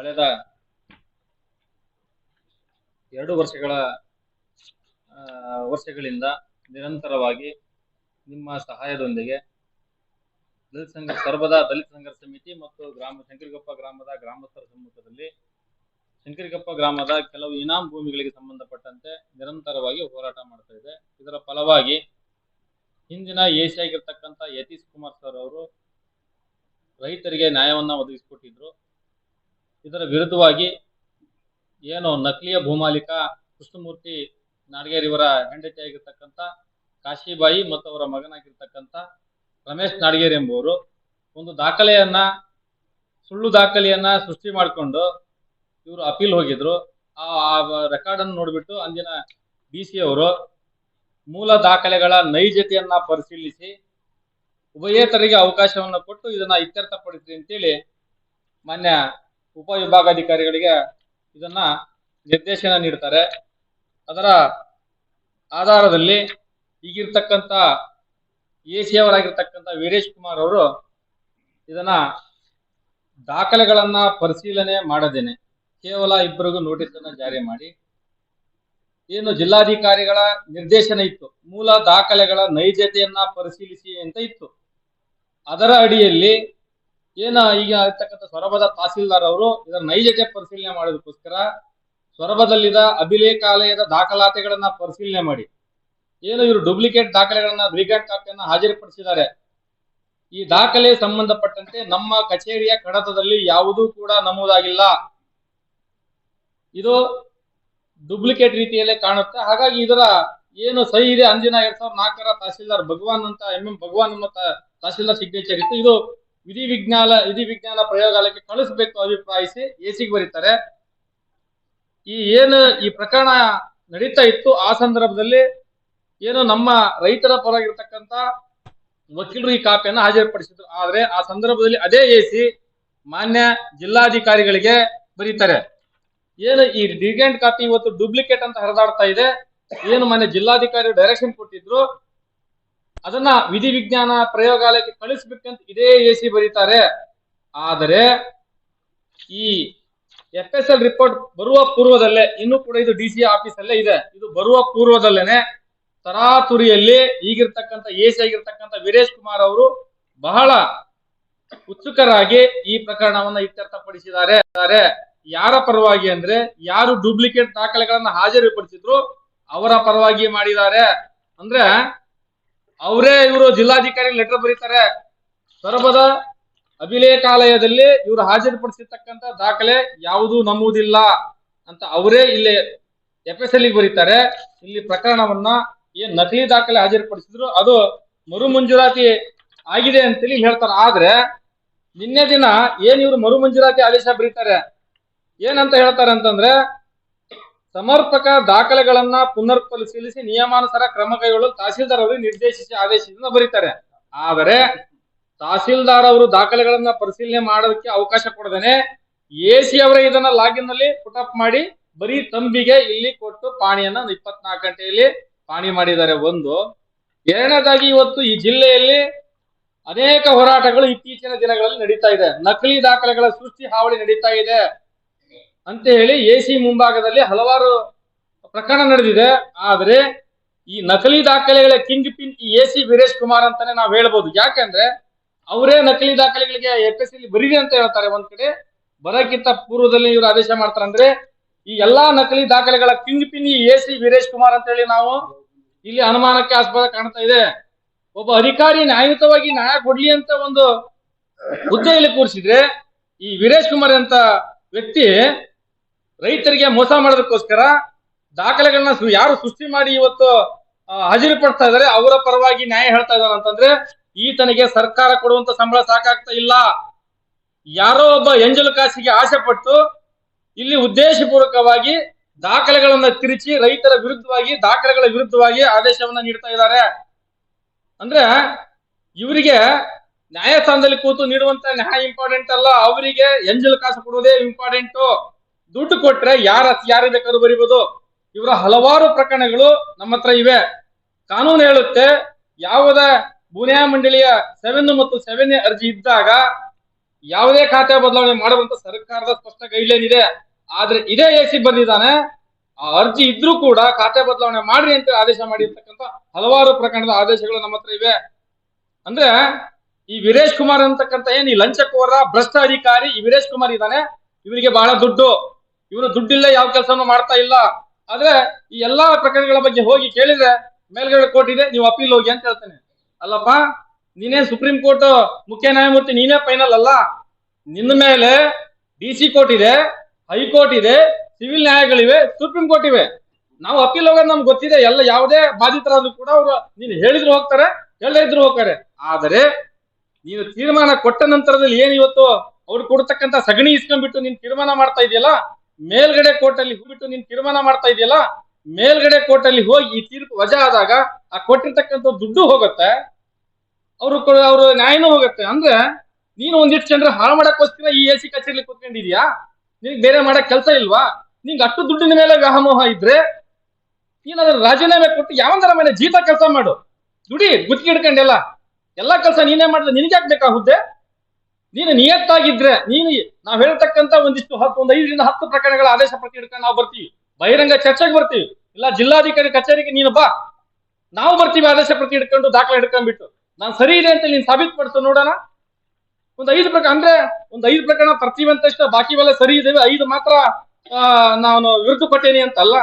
ಕಳೆದ 2 ವರ್ಷಗಳಿಂದ ನಿರಂತರವಾಗಿ ನಿಮ್ಮ ಸಹಾಯದೊಂದಿಗೆ ಸರ್ವದ ದಲಿತ ಸಂಘರ್ಷ ಸಮಿತಿ ಮತ್ತು ಶಂಕರಗೊಪ್ಪ ಗ್ರಾಮದ ಗ್ರಾಮಸ್ಥರ ಸಮ್ಮುಖದಲ್ಲಿ ಶಂಕರಗೊಪ್ಪ ಗ್ರಾಮದ ಕೆಲವು ಇನಾಮ್ ಭೂಮಿಗಳಿಗೆ ಸಂಬಂಧಪಟ್ಟಂತೆ ನಿರಂತರವಾಗಿ ಹೋರಾಟ ಮಾಡ್ತಾ ಇದೆ. ಇದರ ಫಲವಾಗಿ ಹಿಂದಿನ ಎಸಿ ಆಗಿರ್ತಕ್ಕಂಥ ಯತೀಶ್ ಕುಮಾರ್ ಸರ್ ಅವರು ರೈತರಿಗೆ ನ್ಯಾಯವನ್ನ ಒದಗಿಸಿಕೊಟ್ಟಿದ್ರು. ಇದರ ವಿರುದ್ಧವಾಗಿ ಏನು ನಕಲಿಯ ಭೂಮಾಲೀಕ ಕೃಷ್ಣಮೂರ್ತಿ ನಾಡಗೇರಿ ಇವರ ಹೆಂಡತಿ ಆಗಿರ್ತಕ್ಕಂಥ ಕಾಶಿಬಾಯಿ ಮತ್ತು ಅವರ ಮಗನಾಗಿರ್ತಕ್ಕಂಥ ರಮೇಶ್ ನಾಡಗೇರಿ ಎಂಬುವರು ಒಂದು ಸುಳ್ಳು ದಾಖಲೆಯನ್ನ ಸೃಷ್ಟಿ ಮಾಡಿಕೊಂಡು ಇವರು ಅಪೀಲ್ ಹೋಗಿದ್ರು. ಆ ರೆಕಾರ್ಡ್ ಅನ್ನು ನೋಡ್ಬಿಟ್ಟು ಅಂದಿನ ಡಿಸಿ ಅವರು ಮೂಲ ದಾಖಲೆಗಳ ನೈಜತೆಯನ್ನ ಪರಿಶೀಲಿಸಿ ಉಭಯೇತರಿಗೆ ಅವಕಾಶವನ್ನ ಕೊಟ್ಟು ಇದನ್ನ ಇತ್ಯರ್ಥಪಡಿಸಿ ಅಂತೇಳಿ ಮಾನ್ಯ ಉಪವಿಭಾಗಾಧಿಕಾರಿಗಳಿಗೆ ಇದನ್ನ ನಿರ್ದೇಶನ ನೀಡ್ತಾರೆ. ಅದರ ಆಧಾರದಲ್ಲಿ ಈಗಿರ್ತಕ್ಕಂಥ ಎಸಿ ಅವರಾಗಿರ್ತಕ್ಕಂಥ ವೀರೇಶ್ ಕುಮಾರ್ ಅವರು ಇದನ್ನ ದಾಖಲೆಗಳನ್ನ ಪರಿಶೀಲನೆ ಮಾಡದೇನೆ ಕೇವಲ ಇಬ್ಬರಿಗೂ ನೋಟಿಸ್ ಅನ್ನ ಜಾರಿ ಮಾಡಿ ಏನು ಜಿಲ್ಲಾಧಿಕಾರಿಗಳ ನಿರ್ದೇಶನ ಇತ್ತು, ಮೂಲ ದಾಖಲೆಗಳ ನೈಜತೆಯನ್ನ ಪರಿಶೀಲಿಸಿ ಅಂತ ಇತ್ತು. ಅದರ ಅಡಿಯಲ್ಲಿ ಈಗ ಇರ್ತಕ್ಕಂಥ ಸೊರಬದ ತಹಸೀಲ್ದಾರ್ ಅವರು ಇದರ ನೈಜತೆ ಪರಿಶೀಲನೆ ಮಾಡೋದಕ್ಕೋಸ್ಕರ ಸೊರಬದಲ್ಲಿದ್ದ ಅಭಿಲೇಖಾಲಯದ ದಾಖಲಾತಿಗಳನ್ನ ಪರಿಶೀಲನೆ ಮಾಡಿ ಇವರು ಡೂಪ್ಲಿಕೇಟ್ ದಾಖಲೆಗಳನ್ನ ಬ್ರಿಗೇಡ್ ಕಾಪಿಯನ್ನ ಹಾಜರುಪಡಿಸಿದ್ದಾರೆ. ಈ ದಾಖಲೆ ಸಂಬಂಧಪಟ್ಟಂತೆ ನಮ್ಮ ಕಚೇರಿಯ ಕಡತದಲ್ಲಿ ಯಾವುದೂ ಕೂಡ ನಮೂದಾಗಿಲ್ಲ. ಇದು ಡೂಪ್ಲಿಕೇಟ್ ರೀತಿಯಲ್ಲೇ ಕಾಣುತ್ತೆ. ಹಾಗಾಗಿ ಇದರ ಏನು ಸಹಿ ಇದೆ ಅಂದಿನ 2004ರ ತಹಸೀಲ್ದಾರ್ ಭಗವಾನ್ ಅಂತ ಭಗವಾನ್ ಅನ್ನೋ ತಹಸೀಲ್ದಾರ್ ಸಿಗ್ನೇಚರ್ ಇತ್ತು. ಇದು ವಿಧಿ ವಿಜ್ಞಾನ ಪ್ರಯೋಗಾಲಯಕ್ಕೆ ಕಳಿಸಬೇಕು ಅಭಿಪ್ರಾಯಿಸಿ ಎಸಿಗೆ ಬರೀತಾರೆ. ಈ ಪ್ರಕರಣ ನಡೀತಾ ಇತ್ತು. ಆ ಸಂದರ್ಭದಲ್ಲಿ ನಮ್ಮ ರೈತರ ಪರವಾಗಿರ್ತಕ್ಕಂಥ ವಕೀಲರು ಈ ಕಾಪಿಯನ್ನು ಹಾಜರುಪಡಿಸಿದ್ರು. ಆದ್ರೆ ಆ ಸಂದರ್ಭದಲ್ಲಿ ಅದೇ ಎಸಿ ಮಾನ್ಯ ಜಿಲ್ಲಾಧಿಕಾರಿಗಳಿಗೆ ಬರೀತಾರೆ, ಈ ಡಿಗೆಂಟ್ ಕಾಪಿ ಇವತ್ತು ಡೂಪ್ಲಿಕೇಟ್ ಅಂತ ಹರಿದಾಡ್ತಾ ಇದೆ. ಮಾನ್ಯ ಜಿಲ್ಲಾಧಿಕಾರಿ ಡೈರೆಕ್ಷನ್ ಕೊಟ್ಟಿದ್ರು, ಅದನ್ನ ವಿಧಿ ವಿಜ್ಞಾನ ಪ್ರಯೋಗಾಲಯಕ್ಕೆ ಕಳಿಸ್ಬೇಕಂತ ಇದೇ ಎಸಿ ಬರೀತಾರೆ. ಆದರೆ ಈ FSL ರಿಪೋರ್ಟ್ ಬರುವ ಪೂರ್ವದಲ್ಲೇ, ಇನ್ನೂ ಕೂಡ ಇದು ಡಿಸಿ ಆಫೀಸಲ್ಲೇ ಇದೆ, ಇದು ಬರುವ ಪೂರ್ವದಲ್ಲೇನೆ ತರಾತುರಿಯಲ್ಲಿ ಈಗಿರ್ತಕ್ಕಂಥ ಎಸಿ ಆಗಿರ್ತಕ್ಕಂಥ ವೀರೇಶ್ ಕುಮಾರ್ ಅವರು ಬಹಳ ಉತ್ಸುಕರಾಗಿ ಈ ಪ್ರಕರಣವನ್ನ ಇತ್ಯರ್ಥಪಡಿಸಿದ್ದಾರೆ. ಯಾರ ಪರವಾಗಿ ಅಂದ್ರೆ ಯಾರು ಡೂಪ್ಲಿಕೇಟ್ ದಾಖಲೆಗಳನ್ನ ಹಾಜರುಪಡಿಸಿದ್ರು ಅವರ ಪರವಾಗಿ ಮಾಡಿದ್ದಾರೆ. ಅಂದ್ರೆ ಅವರೇ ಇವರು ಜಿಲ್ಲಾಧಿಕಾರಿ ಲೆಟರ್ ಬರೀತಾರೆ, ಸೊರಬದ ಅಭಿಲೇಖಾಲಯದಲ್ಲಿ ಇವರು ಹಾಜರುಪಡಿಸಿರ್ತಕ್ಕಂಥ ದಾಖಲೆ ಯಾವುದೂ ನಮೂದಿಲ್ಲ ಅಂತ ಅವರೇ ಇಲ್ಲಿ FSL ಬರೀತಾರೆ. ಇಲ್ಲಿ ಪ್ರಕರಣವನ್ನ ನಕಲಿ ದಾಖಲೆ ಹಾಜರುಪಡಿಸಿದ್ರು ಅದು ಮರು ಮಂಜೂರಾತಿ ಆಗಿದೆ ಅಂತೇಳಿ ಹೇಳ್ತಾರೆ. ಆದ್ರೆ ನಿನ್ನೆ ದಿನ ಇವರು ಮರು ಮಂಜೂರಾತಿ ಆದೇಶ ಬರೀತಾರೆ, ಏನಂತ ಹೇಳ್ತಾರೆ ಅಂತಂದ್ರೆ ಸಮರ್ಪಕ ದಾಖಲೆಗಳನ್ನ ಪುನರ್ ಪರಿಶೀಲಿಸಿ ನಿಯಮಾನುಸಾರ ಕ್ರಮ ಕೈಗೊಳ್ಳಲು ತಹಸೀಲ್ದಾರ್ ಅವರು ನಿರ್ದೇಶಿಸಿ ಆದೇಶದಿಂದ ಬರೀತಾರೆ. ಆದರೆ ತಹಸೀಲ್ದಾರ್ ಅವರು ದಾಖಲೆಗಳನ್ನ ಪರಿಶೀಲನೆ ಮಾಡೋದಕ್ಕೆ ಅವಕಾಶ ಕೊಡದೇನೆ ಎಸಿ ಅವರೇ ಇದನ್ನ ಲಾಗಿನ್ ನಲ್ಲಿ ಪುಟಪ್ ಮಾಡಿ ಬರೀ ತಂಬಿಗೆ ಇಲ್ಲಿ ಕೊಟ್ಟು ಪಾಣಿಯನ್ನ 24 ಗಂಟೆಯಲ್ಲಿ ಪಾಣಿ ಮಾಡಿದ್ದಾರೆ. ಒಂದು. ಎರಡನೇದಾಗಿ ಇವತ್ತು ಈ ಜಿಲ್ಲೆಯಲ್ಲಿ ಅನೇಕ ಹೋರಾಟಗಳು ಇತ್ತೀಚಿನ ದಿನಗಳಲ್ಲಿ ನಡೀತಾ ಇದೆ. ನಕಲಿ ದಾಖಲೆಗಳ ಸೃಷ್ಟಿ ಹಾವಳಿ ನಡೀತಾ ಇದೆ ಅಂತ ಹೇಳಿ ಎಸಿ ಮುಂಭಾಗದಲ್ಲಿ ಹಲವಾರು ಪ್ರಕರಣ ನಡೆದಿದೆ. ಆದ್ರೆ ಈ ನಕಲಿ ದಾಖಲೆಗಳ ಕಿಂಗ್ ಪಿನ್ ಈ ಎಸಿ ವೀರೇಶ್ ಕುಮಾರ್ ಅಂತಾನೆ ನಾವು ಹೇಳ್ಬೋದು. ಯಾಕಂದ್ರೆ ಅವರೇ ನಕಲಿ ದಾಖಲೆಗಳಿಗೆ FSL ಬರೀರಿ ಅಂತ ಹೇಳ್ತಾರೆ. ಒಂದ್ ಕಡೆ ಬರಕ್ಕಿಂತ ಪೂರ್ವದಲ್ಲಿ ಇವರು ಆದೇಶ ಮಾಡ್ತಾರೆ. ಅಂದ್ರೆ ಈ ಎಲ್ಲಾ ನಕಲಿ ದಾಖಲೆಗಳ ಕಿಂಗ್ ಪಿನ್ ಈ ಎಸಿ ವೀರೇಶ್ ಕುಮಾರ್ ಅಂತ ಹೇಳಿ ನಾವು ಇಲ್ಲಿ ಅನುಮಾನಕ್ಕೆ ಆಸ್ಪದ ಕಾಣ್ತಾ ಇದೆ. ಒಬ್ಬ ಅಧಿಕಾರಿ ನ್ಯಾಯಯುತವಾಗಿ ನ್ಯಾಯ ಕೊಡ್ಲಿ ಅಂತ ಒಂದು ಹುದ್ದೆಯಲ್ಲಿ ಕೂರಿಸಿದ್ರೆ ಈ ವೀರೇಶ್ ಕುಮಾರ್ ಅಂತ ವ್ಯಕ್ತಿ ರೈತರಿಗೆ ಮೋಸ ಮಾಡೋದಕ್ಕೋಸ್ಕರ ದಾಖಲೆಗಳನ್ನ ಯಾರು ಸೃಷ್ಟಿ ಮಾಡಿ ಇವತ್ತು ಹಾಜರುಪಡಿಸ್ತಾ ಇದ್ದಾರೆ ಅವರ ಪರವಾಗಿ ನ್ಯಾಯ ಹೇಳ್ತಾ ಇದ್ದಾರೆ ಅಂತಂದ್ರೆ ಈತನಿಗೆ ಸರ್ಕಾರ ಕೊಡುವಂತ ಸಂಬಳ ಸಾಕಾಗ್ತಾ ಇಲ್ಲ. ಯಾರೋ ಒಬ್ಬ ಎಂಜಲು ಕಾಸಿಗೆ ಆಸೆ ಪಟ್ಟು ಇಲ್ಲಿ ಉದ್ದೇಶಪೂರ್ವಕವಾಗಿ ದಾಖಲೆಗಳನ್ನ ತಿರುಚಿ ರೈತರ ವಿರುದ್ಧವಾಗಿ ದಾಖಲೆಗಳ ವಿರುದ್ಧವಾಗಿ ಆದೇಶವನ್ನ ನೀಡ್ತಾ ಇದ್ದಾರೆ. ಅಂದ್ರೆ ಇವರಿಗೆ ನ್ಯಾಯಸ್ಥಾನದಲ್ಲಿ ಕೂತು ನೀಡುವಂತ ನ್ಯಾಯ ಇಂಪಾರ್ಟೆಂಟ್ ಅಲ್ಲ, ಅವರಿಗೆ ಎಂಜಲು ಕಾಸು ಕೊಡುವುದೇ ಇಂಪಾರ್ಟೆಂಟ್. ದುಡ್ಡು ಕೊಟ್ರೆ ಯಾರು ಬೇಕಾದ್ರೂ ಬರೀಬಹುದು. ಇವರ ಹಲವಾರು ಪ್ರಕರಣಗಳು ನಮ್ಮ ಹತ್ರ ಇವೆ. ಕಾನೂನು ಹೇಳುತ್ತೆ ಯಾವುದೇ ಬುನಿಯಾ ಮಂಡಳಿಯ 7 ಮತ್ತು 7A ಅರ್ಜಿ ಇದ್ದಾಗ ಯಾವುದೇ ಖಾತೆ ಬದಲಾವಣೆ ಮಾಡುವಂತ ಸರ್ಕಾರದ ಸ್ಪಷ್ಟ ಗೈಡ್ಲೈನ್ ಇದೆ. ಆದ್ರೆ ಇದೇ ಎಸಿ ಬಂದಿದ್ದಾನೆ, ಆ ಅರ್ಜಿ ಇದ್ರೂ ಕೂಡ ಖಾತೆ ಬದಲಾವಣೆ ಮಾಡ್ರಿ ಅಂತ ಆದೇಶ ಮಾಡಿರ್ತಕ್ಕಂಥ ಹಲವಾರು ಪ್ರಕರಣದ ಆದೇಶಗಳು ನಮ್ಮ ಹತ್ರ ಇವೆ. ಅಂದ್ರೆ ಈ ವೀರೇಶ್ ಕುಮಾರ್ ಅಂತಕ್ಕಂಥ ಏನ್ ಈ ಲಂಚಕೋರ ಭ್ರಷ್ಟ ಅಧಿಕಾರಿ ಈ ವೀರೇಶ್ ಕುಮಾರ್ ಇದ್ದಾನೆ, ಇವರಿಗೆ ಬಹಳ ದುಡ್ಡು, ಇವರು ದುಡ್ಡಿಲ್ಲ ಯಾವ ಕೆಲಸನೂ ಮಾಡ್ತಾ ಇಲ್ಲ. ಆದ್ರೆ ಈ ಎಲ್ಲಾ ಪ್ರಕರಣಗಳ ಬಗ್ಗೆ ಹೋಗಿ ಕೇಳಿದ್ರೆ ಮೇಲ್ಗಡೆ ಕೋರ್ಟ್ ಇದೆ, ನೀವು ಅಪೀಲ್ ಹೋಗಿ ಅಂತ ಹೇಳ್ತಾನೆ. ಅಲ್ಲಪ್ಪ, ನೀನೇ ಸುಪ್ರೀಂ ಕೋರ್ಟ್ ಮುಖ್ಯ ನ್ಯಾಯಮೂರ್ತಿ, ನೀನೇ ಫೈನಲ್ ಅಲ್ಲ. ನಿನ್ನ ಮೇಲೆ DC ಕೋರ್ಟ್ ಇದೆ, ಹೈಕೋರ್ಟ್ ಇದೆ, ಸಿವಿಲ್ ನ್ಯಾಯಗಳಿವೆ, ಸುಪ್ರೀಂ ಕೋರ್ಟ್ ಇವೆ. ನಾವು ಅಪೀಲ್ ಹೋಗೋದು ನಮ್ಗೆ ಗೊತ್ತಿದೆ. ಎಲ್ಲ ಯಾವುದೇ ಬಾಧಿತರಾದ್ರೂ ಕೂಡ ಅವರು ನೀನು ಹೇಳಿದ್ರು ಹೋಗ್ತಾರೆ, ಹೇಳದೇ ಇದ್ರು ಹೋಗ್ತಾರೆ. ಆದರೆ ನೀನು ತೀರ್ಮಾನ ಕೊಟ್ಟ ನಂತರದಲ್ಲಿ ಏನ್ ಇವತ್ತು ಅವ್ರು ಕೊಡ್ತಕ್ಕಂಥ ಸಗಣಿ ಇಸ್ಕೊಂಡ್ಬಿಟ್ಟು ನೀನ್ ತೀರ್ಮಾನ ಮಾಡ್ತಾ ಇದೆಯಲ್ಲ, ಮೇಲ್ಗಡೆ ಕೋರ್ಟ್ ಅಲ್ಲಿ ಹೋಗ್ಬಿಟ್ಟು ನೀನ್ ತೀರ್ಮಾನ ಮಾಡ್ತಾ ಇದೆಯಲ್ಲ, ಮೇಲ್ಗಡೆ ಕೋರ್ಟ್ ಅಲ್ಲಿ ಹೋಗಿ ಈ ತೀರ್ಪು ವಜಾ ಆದಾಗ ಆ ಕೊಟ್ಟಿರ್ತಕ್ಕಂಥ ದುಡ್ಡು ಹೋಗುತ್ತೆ, ಅವ್ರು ನ್ಯಾಯನೂ ಹೋಗುತ್ತೆ. ಅಂದ್ರೆ ನೀನು ಒಂದಿಷ್ಟು ಜನರು ಹಾಳು ಮಾಡಕ್ಕೋಸ್ಕರ ಈ AC ಕಚೇರಿ ಕೂತ್ಕೊಂಡಿದ್ಯಾ? ನಿನ್ಗೆ ಬೇರೆ ಮಾಡಕ್ ಕೆಲಸ ಇಲ್ವಾ? ನಿಂಗೆ ಅಷ್ಟು ದುಡ್ಡಿನ ಮೇಲೆ ವ್ಯಾಮೋಹ ಇದ್ರೆ ನೀನ್ ಅದ್ರ ರಾಜೀನಾಮೆ ಕೊಟ್ಟು ಯಾವಂದರ ಮೇಲೆ ಜೀತ ಕೆಲಸ ಮಾಡು, ದುಡಿ, ಗುತ್ತಿಗೆ ಹಿಡ್ಕೊಂಡೆಲ್ಲ ಎಲ್ಲಾ ಕೆಲಸ ನೀನೇ ಮಾಡಿದ್ರೆ ನಿನ್ಗೆ ಯಾಕೆ ಬೇಕಾಗುತ್ತೆ? ನೀನು ನಿಯತ್ತಾಗಿದ್ರೆ ನೀನು ನಾವ್ ಹೇಳ್ತಕ್ಕಂತ ಒಂದು 5ರಿಂದ 10 ಪ್ರಕರಣಗಳ ಆದೇಶ ಪ್ರತಿ ಹಿಡ್ಕೊಂಡು ನಾವು ಬರ್ತೀವಿ, ಬಹಿರಂಗ ಚರ್ಚೆಗೆ ಬರ್ತೀವಿ. ಇಲ್ಲ ಜಿಲ್ಲಾಧಿಕಾರಿ ಕಚೇರಿಗೆ ನೀನು ಬಾ, ನಾವು ಬರ್ತೀವಿ ಆದೇಶ ಪ್ರತಿ ಹಿಡ್ಕೊಂಡು ದಾಖಲೆ ಹಿಡ್ಕೊಂಡ್ಬಿಟ್ಟು ನಾನು ಸರಿ ಇದೆ ಅಂತ ನೀನ್ ಸಾಬೀತುಪಡಿಸು ನೋಡೋಣ. ಒಂದು 5 ಪ್ರಕರಣ ಅಂದ್ರೆ ಒಂದು 5 ಪ್ರಕರಣ ತರ್ತೀವಿ ಅಂತ ಇಷ್ಟ, ಬಾಕಿವೆಲ್ಲ ಸರಿ ಇದ್ದೇವೆ, 5 ಮಾತ್ರ ನಾನು ವಿರುದ್ಧ ಕೊಟ್ಟೇನಿ ಅಂತಲ್ಲ.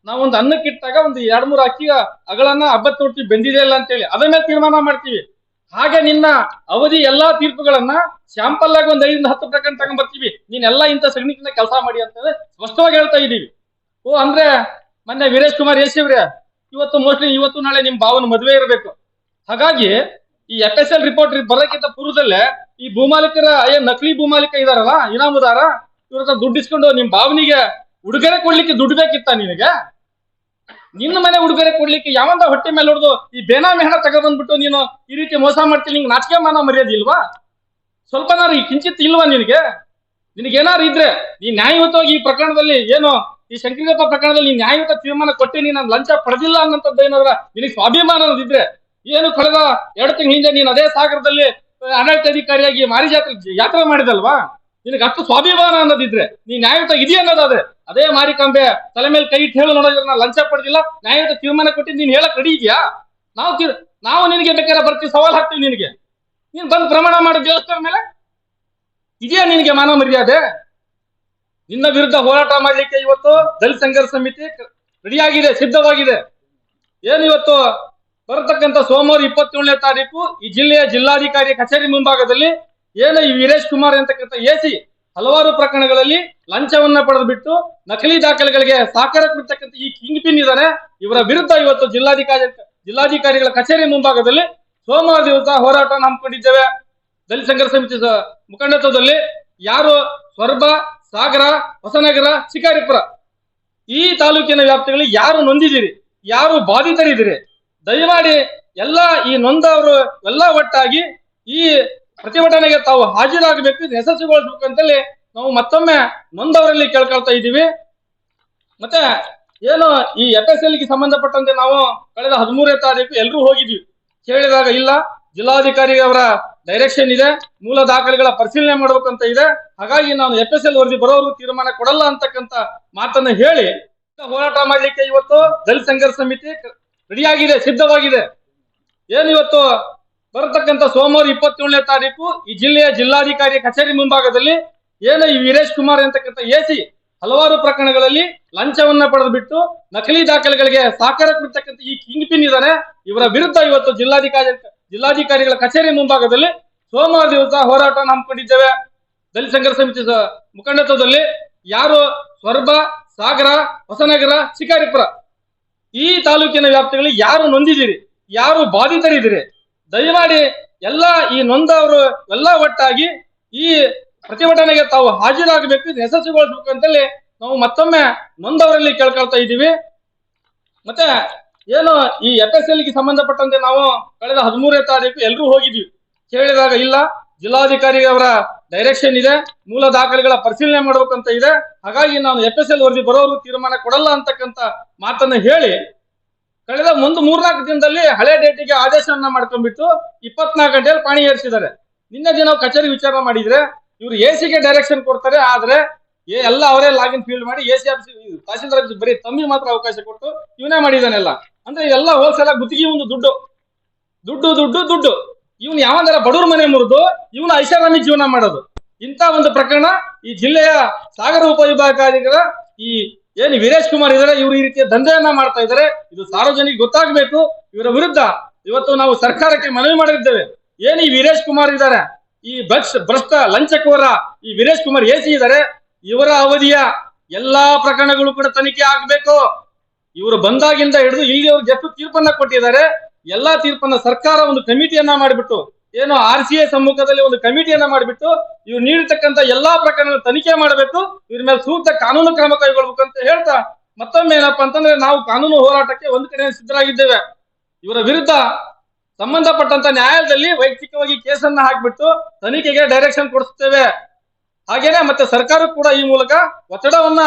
ನಾವೊಂದು ಅನ್ನಕ್ಕಿಟ್ಟಾಗ ಒಂದು 2-3 ಅಕ್ಕಿ ಅಗಳನ್ನ ಹಬ್ಬತ್ ನೋಡ್ತೀವಿ ಬೆಂದಿದೆ ಇಲ್ಲ ಅಂತೇಳಿ, ಅದ್ರ ಮೇಲೆ ತೀರ್ಮಾನ ಮಾಡ್ತೀವಿ. ಹಾಗೆ ನಿನ್ನ ಅವಧಿ ಎಲ್ಲಾ ತೀರ್ಪುಗಳನ್ನ ಸ್ಯಾಂಪಲ್ ಆಗಿ ಒಂದು 5ರಿಂದ 10 ಪ್ರಕರಣ ತಗೊಂಡ್ ಬರ್ತೀವಿ, ನೀನೆಲ್ಲಾ ಇಂಥ ಸಗಣಿಕಿಂದ ಕೆಲಸ ಮಾಡಿ ಅಂತ ಸ್ಪಷ್ಟವಾಗಿ ಹೇಳ್ತಾ ಇದ್ದೀವಿ. ಅಂದ್ರೆ ಮೊನ್ನೆ ವೀರೇಶ್ ಕುಮಾರ್ AC ಅವ್ರೆ, ಮೋಸ್ಟ್ಲಿ ಇವತ್ತು ನಾಳೆ ನಿಮ್ ಭಾವನ ಮದುವೆ ಇರಬೇಕು. ಹಾಗಾಗಿ ಈ FSL ರಿಪೋರ್ಟ್ ಬರೋಕ್ಕಿಂತ ಪೂರ್ವದಲ್ಲೇ ಈ ಭೂಮಾಲೀಕರ ನಕಲಿ ಭೂಮಾಲೀಕ ಇದಾರಲ್ಲ, ಇನಾಮುದಾರ, ಇವ್ರ ಹತ್ರ ದುಡ್ಡು ಇಸ್ಕೊಂಡು ನಿಮ್ ಭಾವನಿಗೆ ಉಡುಗೊರೆ ಕೊಡ್ಲಿಕ್ಕೆ ದುಡ್ಡು ಬೇಕಿತ್ತ ನಿನಗೆ? ನಿನ್ನ ಮನೆ ಉಡುಗೊರೆ ಕೊಡ್ಲಿಕ್ಕೆ ಯಾವಂದ ಹೊಟ್ಟೆ ಮೇಲೆ ಹೊಡೆದು ಈ ಬೇನಾಮಿ ಹಣ ತಗೊಂಡ್ಬಂದ್ಬಿಟ್ಟು ನೀನು ಈ ರೀತಿ ಮೋಸ ಮಾಡ್ತೀನಿ, ನಿಂಗೆ ನಾಚಿಕೆ ಮಾನ ಮರ್ಯಾದೆ ಇಲ್ವಾ? ಸ್ವಲ್ಪನಾರು ಈ ಕಿಂಚಿತ್ ಇಲ್ವಾ ನಿನಗೇನಾರು ಇದ್ರೆ ನೀ ನ್ಯಾಯಯುತವಾಗಿ ಈ ಪ್ರಕರಣದಲ್ಲಿ ಏನು ಈ ಶಂಕರಪ್ಪ ಪ್ರಕರಣದಲ್ಲಿ ನೀನ್ ನ್ಯಾಯಯುತ ತೀರ್ಮಾನ ಕೊಟ್ಟೇನಿ, ನಾನು ಲಂಚ ಪಡೆದಿಲ್ಲ ಅನ್ನೋಂಥದ್ದು ಏನಾದ್ರ ನಿನಗೆ ಸ್ವಾಭಿಮಾನ ಅನ್ನೋದಿದ್ರೆ, ಏನು ಕಳೆದ 2 ತಿಂಗಳ ಹಿಂದೆ ನೀನು ಅದೇ ಸಾಗರದಲ್ಲಿ ಆಡಳಿತಾಧಿಕಾರಿಯಾಗಿ ಮಾರಿ ಯಾತ್ರೆ ಮಾಡಿದಲ್ವಾ, ನಿನಗೆ ಅಷ್ಟು ಸ್ವಾಭಿಮಾನ ಅನ್ನೋದಿದ್ರೆ, ನೀ ನ್ಯಾಯಯುತ ಇದೆಯಾ ಅನ್ನೋದಾದ್ರೆ ಅದೇ ಮಾರಿಕಂಬೆ ತಲೆ ಮೇಲೆ ಕೈ ಇಟ್ಟು ಹೇಳು ನೋಡೋದ್ರ ನಾನು ಲಂಚ ಪಡೆದಿಲ್ಲ, ನ್ಯಾಯಯುತ ತೀರ್ಮಾನ ಕೊಟ್ಟಿದ್ದು ನೀನ್ ಹೇಳಕ್ ರೆಡಿ ಇದೆಯಾ? ನಾವು ನಿನಗೆ ಬೇಕಾದ್ರೆ ಬರ್ತೀವಿ, ಸವಾಲ್ ಹಾಕ್ತೀವಿ ನಿನಗೆ. ನೀನ್ ಬಂದು ಪ್ರಮಾಣ ಮಾಡೋ ದೇವಸ್ಥಾನ ಮೇಲೆ ಇದೆಯಾ ನಿನಗೆ ಮಾನ ಮರ್ಯಾದೆ? ನಿನ್ನ ವಿರುದ್ಧ ಹೋರಾಟ ಮಾಡ್ಲಿಕ್ಕೆ ಇವತ್ತು ದಲಿತ ಸಂಘರ್ಷ ಸಮಿತಿ ರೆಡಿಯಾಗಿದೆ, ಸಿದ್ಧವಾಗಿದೆ. ಏನು ಇವತ್ತು ಬರತಕ್ಕಂತ ಸೋಮವಾರ 27ನೇ ತಾರೀಕು ಈ ಜಿಲ್ಲೆಯ ಜಿಲ್ಲಾಧಿಕಾರಿ ಕಚೇರಿ ಮುಂಭಾಗದಲ್ಲಿ ಏನು ಈ ವೀರೇಶ್ ಕುಮಾರ್ ಅಂತಕ್ಕಂಥ AC ಹಲವಾರು ಪ್ರಕರಣಗಳಲ್ಲಿ ಲಂಚವನ್ನ ಪಡೆದು ನಕಲಿ ದಾಖಲೆಗಳಿಗೆ ಸಹಕಾರ ಕೊಡ್ತಕ್ಕಂಥ ಈ ಕಿಂಗ್ ಪಿನ್ ಇದ್ದಾನೆ, ಇವರ ವಿರುದ್ಧ ಇವತ್ತು ಜಿಲ್ಲಾಧಿಕಾರಿಗಳ ಕಚೇರಿ ಮುಂಭಾಗದಲ್ಲಿ ಸೋಮವಾರ ದಿವಸ ಹೋರಾಟ ಹಮ್ಮಿಕೊಂಡಿದ್ದೇವೆ. ದಲಿತ ಸಂಘರ್ಷ ಸಮಿತಿ ಮುಖಂಡತ್ವದಲ್ಲಿ ಯಾರು ಸೊರಬ, ಸಾಗರ, ಹೊಸನಗರ, ಶಿಕಾರಿಪುರ ಈ ತಾಲೂಕಿನ ವ್ಯಾಪ್ತಿಗಳಲ್ಲಿ ಯಾರು ನೊಂದಿದ್ದೀರಿ, ಯಾರು ಬಾಧಿತರಿದ್ದೀರಿ, ದಯಮಾಡಿ ಎಲ್ಲ ಈ ನೊಂದವರು ಎಲ್ಲ ಒಟ್ಟಾಗಿ ಈ ಪ್ರತಿಭಟನೆಗೆ ತಾವು ಹಾಜರಾಗಬೇಕು, ಯಶಸ್ವಿಗೊಳಿಸಬೇಕು ಅಂತೇಳಿ ನಾವು ಮತ್ತೊಮ್ಮೆ ನೊಂದವರಲ್ಲಿ ಕೇಳ್ಕೊಳ್ತಾ ಇದ್ದೀವಿ. ಮತ್ತೆ ಏನು ಈ FSLಗೆ ಸಂಬಂಧಪಟ್ಟಂತೆ ನಾವು ಕಳೆದ 13ನೇ ತಾರೀಕು ಎಲ್ಲರೂ ಹೋಗಿದ್ವಿ, ಕೇಳಿದಾಗ ಇಲ್ಲ ಜಿಲ್ಲಾಧಿಕಾರಿ ಅವರ ಡೈರೆಕ್ಷನ್ ಇದೆ, ಮೂಲ ದಾಖಲೆಗಳ ಪರಿಶೀಲನೆ ಮಾಡ್ಬೇಕಂತ ಇದೆ, ಹಾಗಾಗಿ ನಾನು FSL ವರದಿ ಬರೋರು ತೀರ್ಮಾನ ಕೊಡಲ್ಲ ಅಂತಕ್ಕಂಥ ಮಾತನ್ನ ಹೇಳಿ ಹೋರಾಟ ಮಾಡ್ಲಿಕ್ಕೆ ಇವತ್ತು ದಲಿತ ಸಂಘರ್ಷ ಸಮಿತಿ ರೆಡಿಯಾಗಿದೆ, ಸಿದ್ಧವಾಗಿದೆ. ಏನು ಇವತ್ತು ಬರತಕ್ಕಂತ ಸೋಮವಾರ 27ನೇ ತಾರೀಕು ಈ ಜಿಲ್ಲೆಯ ಜಿಲ್ಲಾಧಿಕಾರಿ ಕಚೇರಿ ಮುಂಭಾಗದಲ್ಲಿ ಏನು ಈ ವೀರೇಶ್ ಕುಮಾರ್ ಅಂತಕ್ಕಂಥ AC ಹಲವಾರು ಪ್ರಕರಣಗಳಲ್ಲಿ ಲಂಚವನ್ನ ಪಡೆದು ನಕಲಿ ದಾಖಲೆಗಳಿಗೆ ಸಹಕಾರ ಕೊಡ್ತಕ್ಕಂಥ ಈ ಕಿಂಗ್ ಪಿನ್ ಇದ್ದಾನೆ, ಇವರ ವಿರುದ್ಧ ಇವತ್ತು ಜಿಲ್ಲಾಧಿಕಾರಿಗಳ ಕಚೇರಿ ಮುಂಭಾಗದಲ್ಲಿ ಸೋಮವಾರ ದಿವಸ ಹೋರಾಟ ಹಮ್ಮಿಕೊಂಡಿದ್ದೇವೆ. ದಲಿತ ಸಂಘರ್ಷ ಸಮಿತಿ ಮುಖಂಡತ್ವದಲ್ಲಿ ಯಾರು ಸೊರಬ, ಸಾಗರ, ಹೊಸನಗರ, ಶಿಕಾರಿಪುರ ಈ ತಾಲೂಕಿನ ವ್ಯಾಪ್ತಿಗಳಲ್ಲಿ ಯಾರು ನೊಂದಿದ್ದೀರಿ, ಯಾರು ಬಾಧಿತರಿದ್ದೀರಿ, ದಯಮಾಡಿ ಎಲ್ಲ ಈ ನೊಂದವರು ಎಲ್ಲ ಒಟ್ಟಾಗಿ ಈ ಪ್ರತಿಭಟನೆಗೆ ತಾವು ಹಾಜರಾಗಬೇಕು, ಯಶಸ್ವಿಗೊಳಿಸಬೇಕು ಅಂತೇಳಿ ನಾವು ಮತ್ತೊಮ್ಮೆ ನೊಂದವರಲ್ಲಿ ಕೇಳ್ಕೊಳ್ತಾ ಇದ್ದೀವಿ. ಮತ್ತೆ ಏನು ಈ FSLಗೆ ಸಂಬಂಧಪಟ್ಟಂತೆ ನಾವು ಕಳೆದ 13ನೇ ತಾರೀಕು ಎಲ್ಲರೂ ಹೋಗಿದ್ವಿ, ಕೇಳಿದಾಗ ಇಲ್ಲ ಜಿಲ್ಲಾಧಿಕಾರಿ ಅವರ ಡೈರೆಕ್ಷನ್ ಇದೆ, ಮೂಲ ದಾಖಲೆಗಳ ಪರಿಶೀಲನೆ ಮಾಡ್ಬೇಕಂತ ಇದೆ, ಹಾಗಾಗಿ ನಾನು FSL ವರದಿ ಬರೋರು ತೀರ್ಮಾನ ಕೊಡಲ್ಲ ಅಂತಕ್ಕಂಥ ಮಾತನ್ನ ಹೇಳಿ ಕಳೆದ 3-4 ದಿನದಲ್ಲಿ ಹಳೆ ಡೇಟಿಗೆ ಆದೇಶವನ್ನ ಮಾಡ್ಕೊಂಡ್ಬಿಟ್ಟು 24 ಗಂಟೆಯಲ್ಲಿ ಪಾಣಿ ಏರಿಸಿದ್ದಾರೆ. ನಿನ್ನೆ ದಿನ ಕಚೇರಿ ವಿಚಾರ ಮಾಡಿದ್ರೆ ಇವ್ರು ಎಸಿಗೆ ಡೈರೆಕ್ಷನ್ ಕೊಡ್ತಾರೆ. ಆದ್ರೆ ಎಲ್ಲ ಅವರೇ ಲಾಗಿನ್ ಫೀಲ್ಡ್ ಮಾಡಿ ಎಸಿ ಆಫೀಸ್ ತಹಸೀಲ್ದಾರ್ ಬರೀ ತಮ್ಮಿಗೆ ಮಾತ್ರ ಅವಕಾಶ ಕೊಟ್ಟು ಇವನೇ ಮಾಡಿದಾನೆಲ್ಲ. ಅಂದ್ರೆ ಎಲ್ಲ ಹೋಲ್ಸೇಲ್ ಗುತ್ತಿಗೆ ಒಂದು ದುಡ್ಡು ದುಡ್ಡು ದುಡ್ಡು ದುಡ್ಡು. ಇವನು ಯಾವಂದಾರ ಬಡವ್ರ ಮನೆ ಮುರಿದು ಇವನು ಐಷಾರಾಮಿ ಜೀವನ ಮಾಡೋದು. ಇಂಥ ಒಂದು ಪ್ರಕರಣ ಈ ಜಿಲ್ಲೆಯ ಸಾಗರ ಉಪವಿಭಾಗಾಧಿಕಾರಿಗಳ ಈ ಏನು ವೀರೇಶ್ ಕುಮಾರ್ ಇದಾರೆ, ಇವರು ಈ ರೀತಿಯ ದಂಧೆಯನ್ನ ಮಾಡ್ತಾ ಇದ್ದಾರೆ. ಇದು ಸಾರ್ವಜನಿಕ ಗೊತ್ತಾಗಬೇಕು. ಇವರ ವಿರುದ್ಧ ಇವತ್ತು ನಾವು ಸರ್ಕಾರಕ್ಕೆ ಮನವಿ ಮಾಡಿದ್ದೇವೆ. ಏನು ಈ ವೀರೇಶ್ ಕುಮಾರ್ ಇದ್ದಾರೆ, ಈ ಭ್ರಷ್ಟ ಲಂಚಕೋರ ಈ ವೀರೇಶ್ ಕುಮಾರ್ ಎಸಿ ಇದ್ದಾರೆ, ಇವರ ಅವಧಿಯ ಎಲ್ಲಾ ಪ್ರಕರಣಗಳು ಕೂಡ ತನಿಖೆ ಆಗ್ಬೇಕು. ಇವರು ಬಂದಾಗಿಂದ ಹಿಡಿದು ಇಲ್ಲಿ ಅವ್ರಿಗೆ ಎಷ್ಟು ತೀರ್ಪನ್ನ ಕೊಟ್ಟಿದ್ದಾರೆ, ಎಲ್ಲಾ ತೀರ್ಪನ್ನ ಸರ್ಕಾರ ಒಂದು ಕಮಿಟಿಯನ್ನ ಮಾಡಿಬಿಟ್ಟು, ಏನು RCA ಸಮ್ಮುಖದಲ್ಲಿ ಒಂದು ಕಮಿಟಿಯನ್ನ ಮಾಡಿಬಿಟ್ಟು ಇವ್ರು ನೀಡಿರ್ತಕ್ಕಂಥ ಎಲ್ಲಾ ಪ್ರಕರಣ ತನಿಖೆ ಮಾಡಬೇಕು. ಇವ್ರ ಮೇಲೆ ಸೂಕ್ತ ಕಾನೂನು ಕ್ರಮ ಕೈಗೊಳ್ಬೇಕು ಅಂತ ಹೇಳ್ತಾ, ಮತ್ತೊಮ್ಮೆ ಏನಪ್ಪಾ ಅಂತಂದ್ರೆ ನಾವು ಕಾನೂನು ಹೋರಾಟಕ್ಕೆ ಒಂದು ಕಡೆ ಸಿದ್ಧರಾಗಿದ್ದೇವೆ. ಇವರ ವಿರುದ್ಧ ಸಂಬಂಧಪಟ್ಟಂತ ನ್ಯಾಯಾಲಯದಲ್ಲಿ ವೈಯಕ್ತಿಕವಾಗಿ ಕೇಸನ್ನ ಹಾಕ್ಬಿಟ್ಟು ತನಿಖೆಗೆ ಡೈರೆಕ್ಷನ್ ಕೊಡಿಸ್ತೇವೆ. ಹಾಗೇನೆ ಮತ್ತೆ ಸರ್ಕಾರ ಕೂಡ ಈ ಮೂಲಕ ಒತ್ತಡವನ್ನ